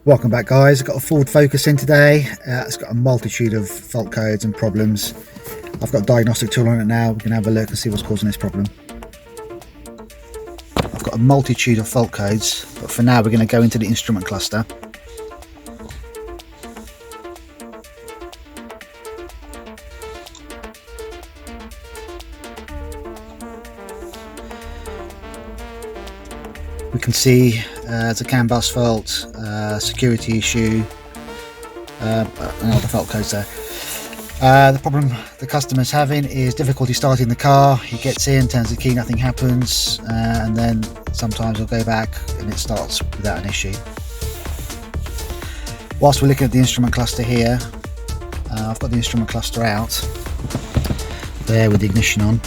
Welcome back, guys. I've got a Ford Focus in today. It's got a multitude of fault codes and problems. I've got a diagnostic tool on it now. We can have a look and see what's causing this problem. I've got a multitude of fault codes, but for now we're going to go into the instrument cluster. We can see it's a CAN bus fault, security issue, and all the fault codes there. The problem the customer's having is difficulty starting the car. He gets in, turns the key, nothing happens, and then sometimes he'll go back and it starts without an issue. Whilst we're looking at the instrument cluster here, I've got the instrument cluster out there with the ignition on.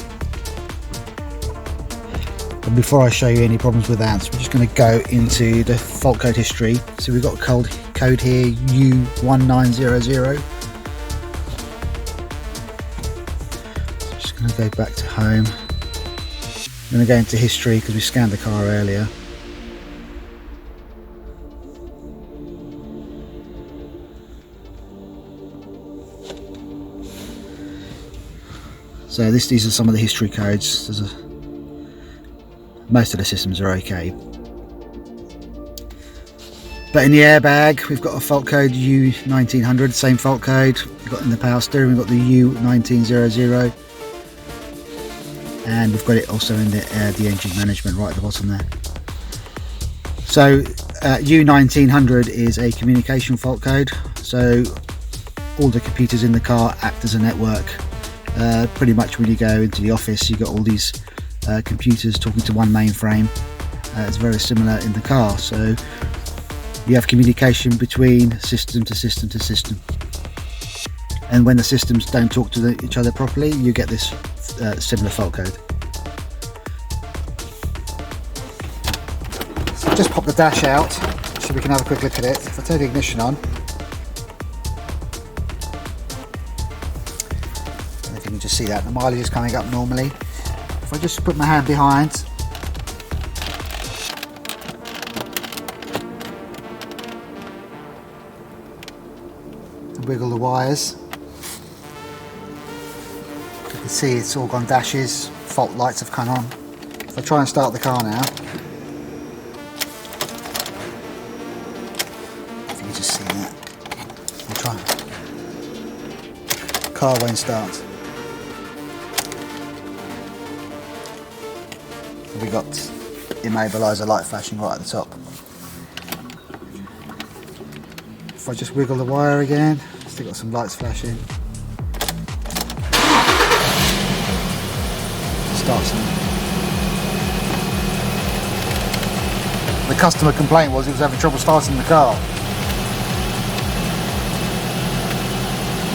But before I show you any problems with that, we're just going to go into the fault code history. So we've got a code here, U1900. Just going to go back to home. I'm going to go into history because we scanned the car earlier. So these are some of the history codes. Most of the systems are okay. But in the airbag, we've got a fault code U1900, same fault code we've got in the power steering. We've got the U1900, and we've got it also in the engine management right at the bottom there. So U1900 is a communication fault code. So all the computers in the car act as a network. Pretty much when you go into the office, you've got all these computers talking to one mainframe. It's very similar in the car, so you have communication between system to system to system, and when the systems don't talk to each other properly, you get this similar fault code. So just pop the dash out so we can have a quick look at it. If I turn the ignition on, and if you can just see that the mileage is coming up normally. If I just put my hand behind, and wiggle the wires, you can see it's all gone dashes, fault lights have come on. If I try and start the car now, if you can just see that, I'll try. The car won't start. We got immobiliser light flashing right at the top. If I just wiggle the wire again, still got some lights flashing. Starts. The customer complaint was he was having trouble starting the car.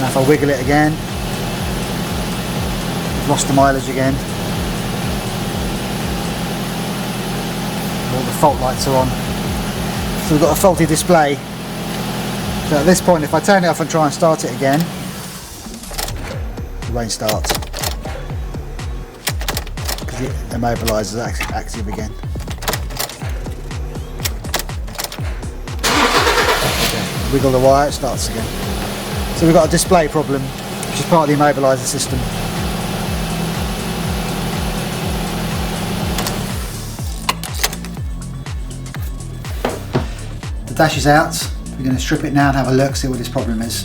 Now if I wiggle it again, lost the mileage again. All the fault lights are on, so we've got a faulty display. So at this point, if I turn it off and try and start it again, it won't start because the immobiliser is active again. Okay. Wiggle the wire, it starts again. So we've got a display problem, which is part of the immobiliser system. The dash is out. We're going to strip it now and have a look, see what this problem is.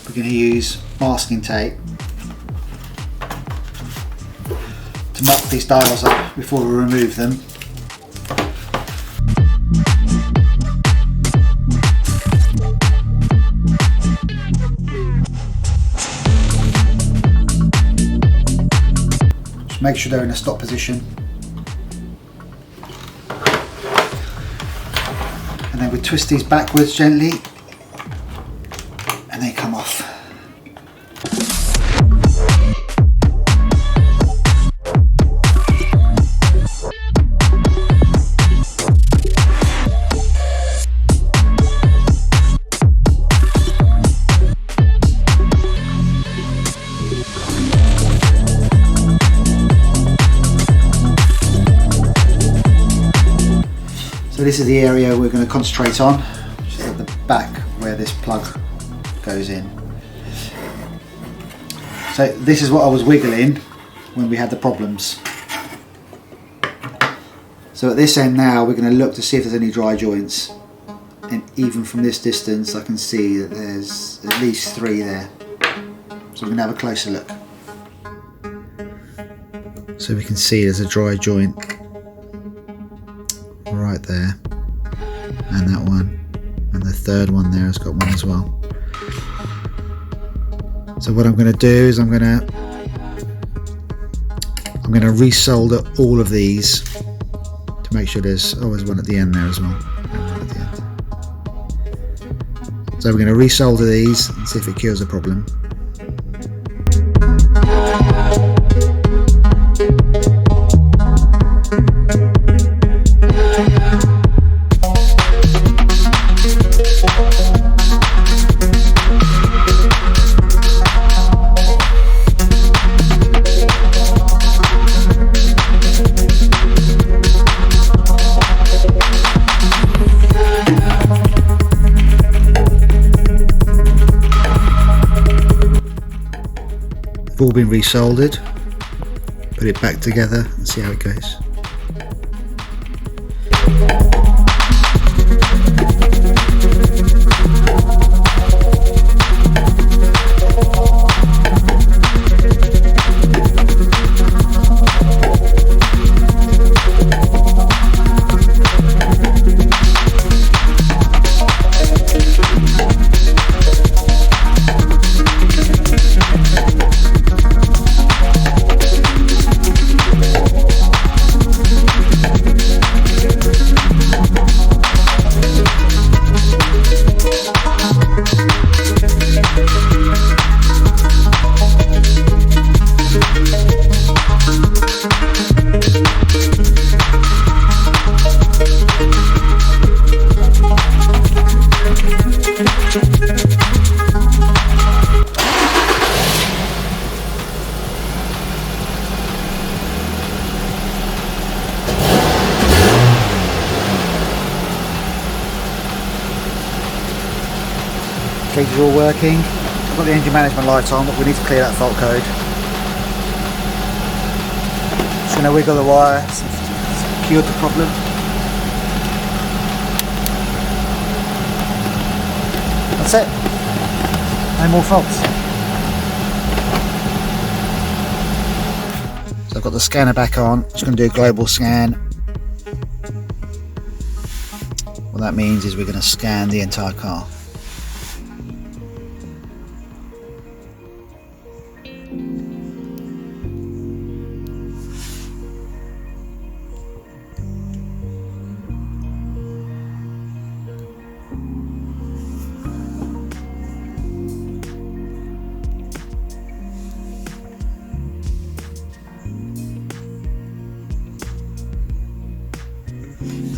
We're going to use masking tape to mop these dials up before we remove them. Make sure they're in a stop position, and then we twist these backwards gently and they come off. So this is the area we're going to concentrate on, which is at the back where this plug goes in. So this is what I was wiggling when we had the problems. So at this end now we're going to look to see if there's any dry joints, and even from this distance I can see that there's at least 3 there. So we're going to have a closer look. So we can see there's a dry joint right there, and that one, and the third one there has got one as well. So what I'm going to do is I'm going to resolder all of these to make sure there's always one at the end there as well. One at the end. So we're going to resolder these and see if it cures the problem. All been resoldered, put it back together and see how it goes. Cages all working. I've got the engine management light on, but we need to clear that fault code. Just going to wiggle the wire, see if it's cured the problem. That's it. No more faults. So I've got the scanner back on. Just going to do a global scan. What that means is we're going to scan the entire car.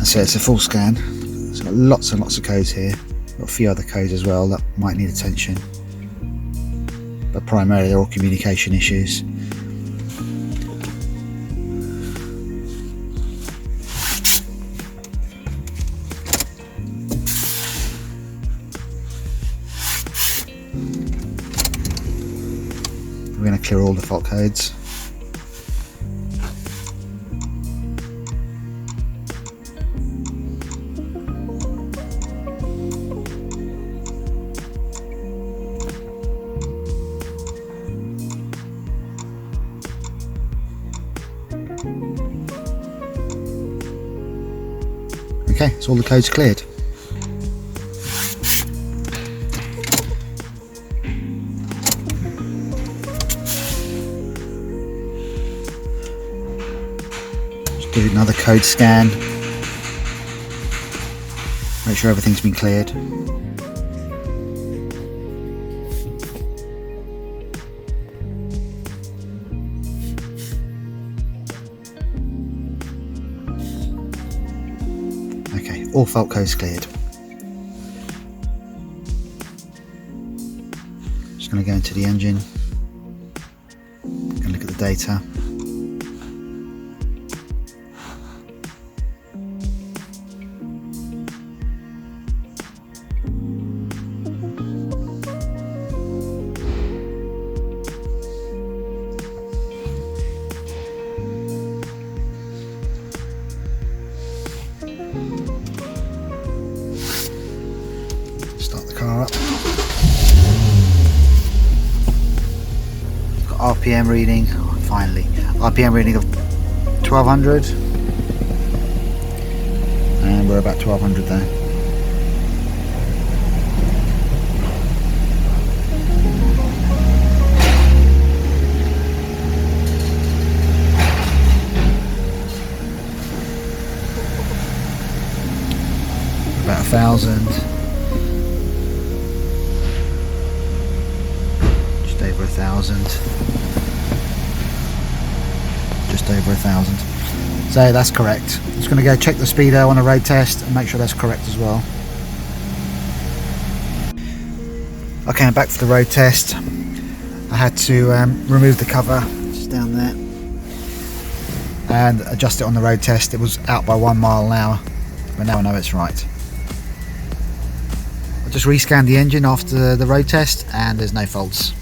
So it's a full scan. It's got lots and lots of codes here. Got a few other codes as well that might need attention, but primarily they're all communication issues. We're going to clear all the fault codes. Okay, so all the codes cleared. Just do another code scan. Make sure everything's been cleared. Okay, all fault codes cleared. Just going to go into the engine, going to look at the data. RPM reading, finally, RPM reading of 1200, and we're about 1200 there. About 1000, just over 1000, just over 1000. So that's correct. I'm just going to go check the speedo on a road test and make sure that's correct as well. Okay, I'm back for the road test. I had to remove the cover, just down there, and adjust it on the road test. It was out by 1 mile an hour, but now I know it's right. I just rescanned the engine after the road test and there's no faults.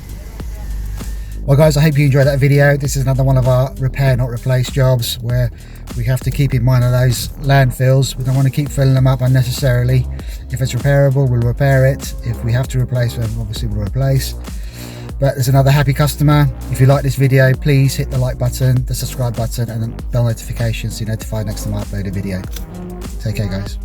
Well guys, I hope you enjoyed that video. This is another one of our repair not replace jobs where we have to keep in mind of those landfills. We don't want to keep filling them up unnecessarily. If it's repairable, we'll repair it. If we have to replace them, obviously we'll replace. But there's another happy customer. If you like this video, please hit the like button, the subscribe button and the bell notification so you're notified next time I upload a video. Take care guys.